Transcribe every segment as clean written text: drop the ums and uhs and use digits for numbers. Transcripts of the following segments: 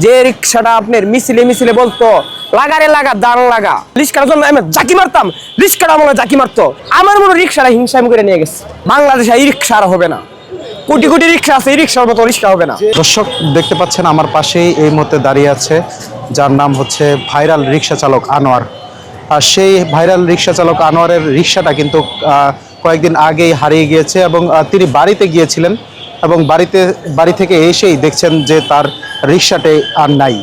যে রিক্সাটা আপনার মিছিলে মিছিলে বলতো লাগারে লাগা দান লাগা, রিক্সার জন্য আমি জাকি মারতাম, রিক্সাটা মনে জাকি মারতো, আমার মনে রিক্সাটা হিংসামি করে নিয়ে গেছে। বাংলাদেশে এই রিক্সা আর হবে না, কোটি কোটি রিক্সা আছে, এই রিক্সার মতো রিক্সা হবে না। দর্শক দেখতে পাচ্ছেন আমার পাশেই এই মুহূর্তে দাঁড়িয়ে আছে যার নাম হচ্ছে ভাইরাল রিক্সা চালক আনোয়ার। আর সেই ভাইরাল রিক্সা চালক আনোয়ারের রিক্সাটা কিন্তু কয়েকদিন আগেই হারিয়ে গিয়েছে এবং তিনি বাড়িতে গিয়েছিলেন এবং বাড়ি থেকে এসেই দেখছেন যে তার রিক্সাটি আর নাই।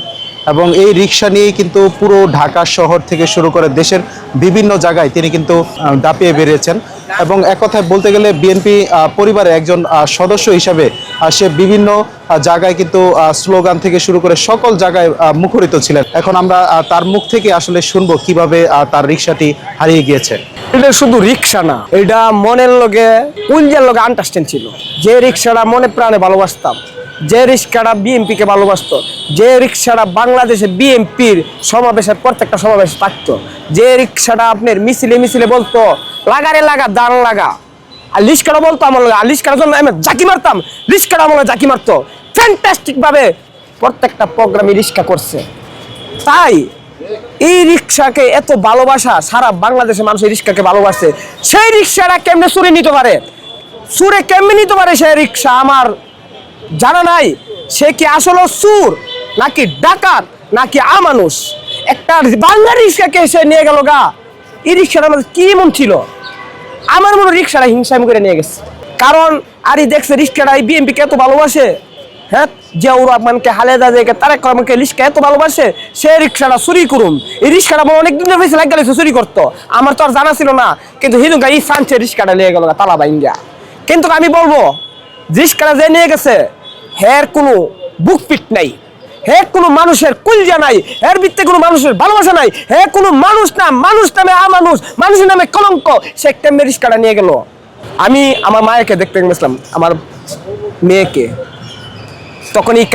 এবং এই রিক্সা নিয়েই কিন্তু পুরো ঢাকা শহর থেকে শুরু করে দেশের বিভিন্ন জায়গায় তিনি কিন্তু দাপিয়ে বেরিয়েছেন। এবং এক কথায় বলতে গেলে বিএনপি পরিবারের একজন সদস্য হিসাবে সে বিভিন্ন জায়গায় কিন্তু স্লোগান থেকে শুরু করে সকল জায়গায় মুখরিত ছিলেন। এখন আমরা তার মুখ থেকে আসলে শুনবো কিভাবে তার রিক্সাটি হারিয়ে গিয়েছে। এটা শুধু রিক্সা না, এটা মনের লগে কুঞ্জের লগে আন্ডারস্ট্যান্ড ছিল। যে রিক্সাটা মনে প্রাণে ভালোবাসতাম, যে রিক্সাটা বিএনপিকে ভালোবাসতো, যে রিক্সাটা বাংলাদেশে বিএনপির সমাবেশের প্রত্যেকটা সমাবেশ থাকতো, যে রিক্সাটা আপনার মিছিলে মিছিলে বলতো লাগারে লাগা দান লাগা, আর রিক্সাটা বলতো আমার লাগা, আর রিক্সার জন্য আমি জাকি মারতাম, রিক্সাটা আমার জাকি মারতো। ফ্যান্টাস্টিক ভাবে প্রত্যেকটা প্রোগ্রামে রিক্সা করছে। তাই এই রিক্সাকে এত ভালোবাসা, সারা বাংলাদেশের মানুষ এই রিক্সাকে ভালোবাসে। সেই রিক্সাটা কেমনে সুরে নিতে পারে, সুরে কেমনে নিতে পারে সেই রিক্সা আমার জানা নাই। সে কি আসলে সুর নাকি ডাকাত নাকি আমানুষ? একটা বাংলা রিক্সাকে সে নিয়ে গেল গা। এই রিক্সাটা আমাদের কি মন ছিল? আমার মনে রিক্সাটা হিংসামি করে নিয়ে গেছে। কারণ আরই দেখছে রিক্সাটা এই বিএনপিকে এত ভালোবাসে, হ্যাঁ, জিয়াউর রহমানকে, খালেদা জিয়াকে, তারেক রহমানকে রিক্সা এত ভালোবাসে, সে রিক্সাটা চুরি করুম। এই রিক্সাটা আমার অনেক দিনের বেশি লাগে চুরি করতো, আমার তো আর জানা ছিল না। কিন্তু হিদুকা এই ফ্রান্সের রিক্সাটা নিয়ে গেল তালা বাইঙ্গা। কিন্তু আমি বলবো রিক্সাটা যে নিয়ে গেছে হের কোনো বুক পিট নাই, হে কোনো মানুষের কুলজা নাই, এর ভিত্তিতে কোনো মানুষের ভালোবাসা নাই, হে কোনো মানুষ না, মানুষ নামে আমানুষ, মানুষের নামে কলঙ্ক। সে কেমনে রিক্সাটা নিয়ে গেল। আমি আমার মায়েকে দেখতে গেছিলাম, আমার মেয়েকে, তখন এই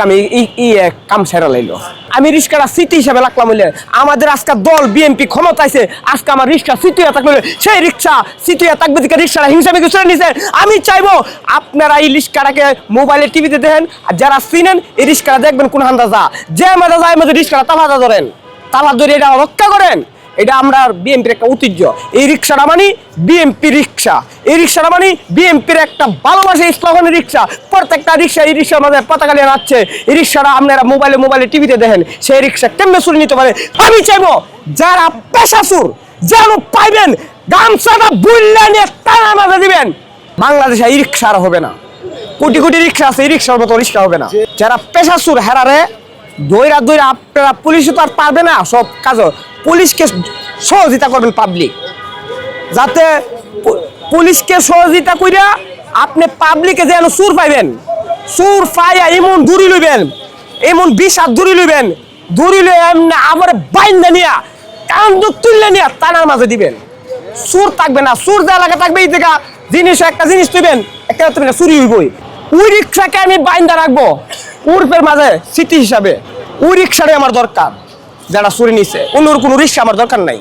কাম সেরা লাইলো। আমি রিক্সাটা স্মৃতি হিসাবে রাখলাম। হইলে আমাদের আজকে দল বিএনপি ক্ষমতাইছে, আজকে আমার রিক্সা স্মৃতি হয়ে থাকলে সেই রিক্সা স্মৃতি হয়ে থাকবে দিকে রিক্সাটা হিংসামি কিছু নিছে। আমি চাইবো আপনারা এই রিক্সাটাকে মোবাইলে টিভিতে দেখেন, আর যারা চিনেন এই রিক্সাটা দেখবেন কোন হান্দা যা, যে মাঝে যায় মাঝে রিক্সাটা তালা ধরেন, তালা ধরে এটা রক্ষা করেন। এটা আমরা বিএনপির একটা ঐতিহ্য। এই রিক্সাটা মানে বিএনপি রিক্সা, এই রিক্সাটা মানে বিএনপির একটা ভালোবাসা স্লোগানের রিক্সা। প্রত্যেকটা রিক্সা এই রিক্সার মধ্যে পতাকা নিয়ে নাচছে। এই রিক্সাটা আপনারা মোবাইলে টিভিতে দেখেন, সেই রিক্সা কেমনে চুরি নিতে পারে। আমি চাইবো যারা পেশা চুর যেন পাইবেন গামছাটা বুল্লা নিয়ে টানা মাঝে দিবেন। বাংলাদেশে এই রিক্সা আর হবে না, কোটি কোটি রিক্সা আছে, এই রিক্সার মতো রিক্সা হবে না। যারা পেশা চুর হেরারে দইরা আপনারা পুলিশও তো আর পারবে না সব কাজ। পুলিশকে সহযোগিতা করবেন পাবলিক, যাতে পুলিশকে সহযোগিতা কইরা আপনি পাবলিকে যেন সুর পাইবেন। সুর পাইয়া এমন দূরি লইবেন, এমন 20 হাত দূরি লইবেন, দূরি লই এমনি আবার বাইন্দা নিয়া কান্দ তুললে নিয়া টানার মাঝে দিবেন। সুর থাকবে না, সুর যা লাগে থাকবে। এই জায়গা জিনিস একটা জিনিস তুইবেন, একটা চুরি হইবই। ওই রিক্সাকে আমি বাইন্দা রাখবো উর্ফের মাঝে স্মৃতি হিসাবে। ওই রিক্সাটাই আমার দরকার, যারা চুরি নিছে। অন্য কোনো রিক্সা আমার দরকার নাই।